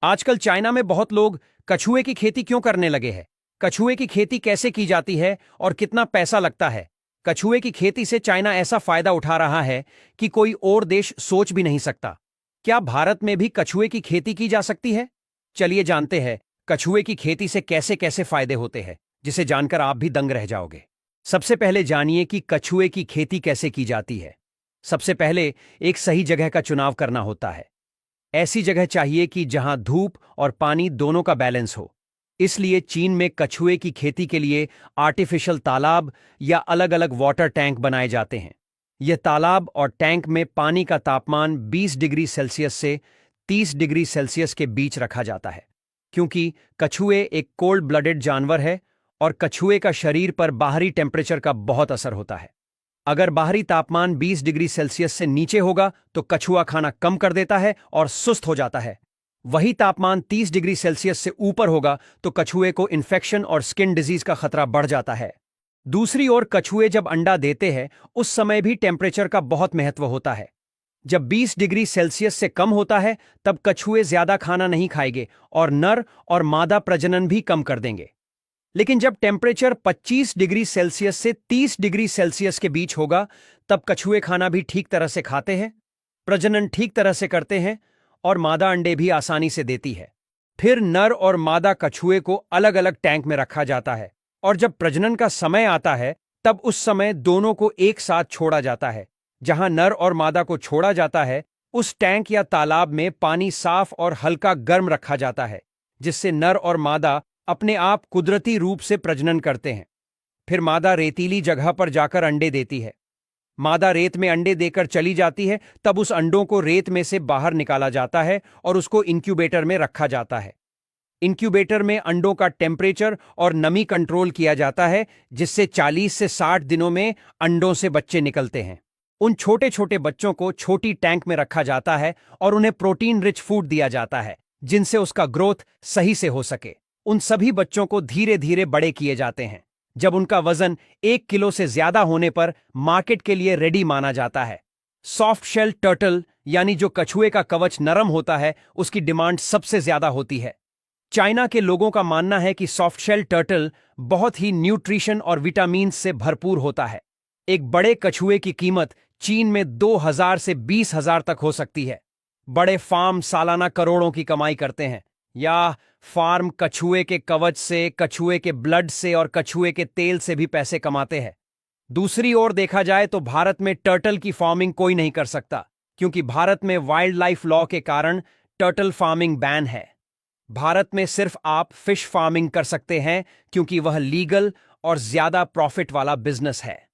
आजकल चाइना में बहुत लोग कछुए की खेती क्यों करने लगे हैं? कछुए की खेती कैसे की जाती है और कितना पैसा लगता है? कछुए की खेती से चाइना ऐसा फायदा उठा रहा है कि कोई और देश सोच भी नहीं सकता। क्या भारत में भी कछुए की खेती की जा सकती है? चलिए जानते हैं कछुए की खेती से कैसे कैसे फायदे होते हैं, जिसे जानकर आप भी दंग रह जाओगे। सबसे पहले जानिए कि कछुए की खेती कैसे की जाती है। सबसे पहले एक सही जगह का चुनाव करना होता है। ऐसी जगह चाहिए कि जहां धूप और पानी दोनों का बैलेंस हो। इसलिए चीन में कछुए की खेती के लिए आर्टिफिशियल तालाब या अलग अलग वाटर टैंक बनाए जाते हैं। यह तालाब और टैंक में पानी का तापमान 20 डिग्री सेल्सियस से 30 डिग्री सेल्सियस के बीच रखा जाता है, क्योंकि कछुए एक कोल्ड ब्लडेड जानवर है और कछुए का शरीर पर बाहरी टेम्परेचर का बहुत असर होता है। अगर बाहरी तापमान 20 डिग्री सेल्सियस से नीचे होगा तो कछुआ खाना कम कर देता है और सुस्त हो जाता है। वही तापमान 30 डिग्री सेल्सियस से ऊपर होगा तो कछुए को इन्फेक्शन और स्किन डिजीज का खतरा बढ़ जाता है। दूसरी ओर कछुए जब अंडा देते हैं उस समय भी टेम्परेचर का बहुत महत्व होता है। जब 20 डिग्री सेल्सियस से कम होता है तब कछुए ज्यादा खाना नहीं खाएंगे और नर और मादा प्रजनन भी कम कर देंगे। लेकिन जब टेम्परेचर 25 डिग्री सेल्सियस से 30 डिग्री सेल्सियस के बीच होगा तब कछुए खाना भी ठीक तरह से खाते हैं, प्रजनन ठीक तरह से करते हैं और मादा अंडे भी आसानी से देती है। फिर नर और मादा कछुए को अलग अलग टैंक में रखा जाता है और जब प्रजनन का समय आता है तब उस समय दोनों को एक साथ छोड़ा जाता है। जहां नर और मादा को छोड़ा जाता है उस टैंक या तालाब में पानी साफ और हल्का गर्म रखा जाता है, जिससे नर और मादा अपने आप कुदरती रूप से प्रजनन करते हैं। फिर मादा रेतीली जगह पर जाकर अंडे देती है। मादा रेत में अंडे देकर चली जाती है, तब उस अंडों को रेत में से बाहर निकाला जाता है और उसको इंक्यूबेटर में रखा जाता है। इंक्यूबेटर में अंडों का टेम्परेचर और नमी कंट्रोल किया जाता है, जिससे 40 से 60 दिनों में अंडों से बच्चे निकलते हैं। उन छोटे छोटे बच्चों को छोटी टैंक में रखा जाता है और उन्हें प्रोटीन रिच फूड दिया जाता है, जिनसे उसका ग्रोथ सही से हो सके। उन सभी बच्चों को धीरे धीरे बड़े किए जाते हैं। जब उनका वजन 1 किलो से ज्यादा होने पर मार्केट के लिए रेडी माना जाता है। सॉफ्ट शेल टर्टल यानी जो कछुए का कवच नरम होता है, उसकी डिमांड सबसे ज्यादा होती है। चाइना के लोगों का मानना है कि सॉफ्ट शेल टर्टल बहुत ही न्यूट्रिशन और विटामिन से भरपूर होता है। एक बड़े कछुए की कीमत चीन में 2000 से 20,000 तक हो सकती है। बड़े फार्म सालाना करोड़ों की कमाई करते हैं। या फार्म कछुए के कवच से, कछुए के ब्लड से और कछुए के तेल से भी पैसे कमाते हैं। दूसरी ओर देखा जाए तो भारत में टर्टल की फार्मिंग कोई नहीं कर सकता, क्योंकि भारत में वाइल्ड लाइफ लॉ के कारण टर्टल फार्मिंग बैन है। भारत में सिर्फ आप फिश फार्मिंग कर सकते हैं, क्योंकि वह लीगल और ज्यादा प्रॉफिट वाला बिजनेस है।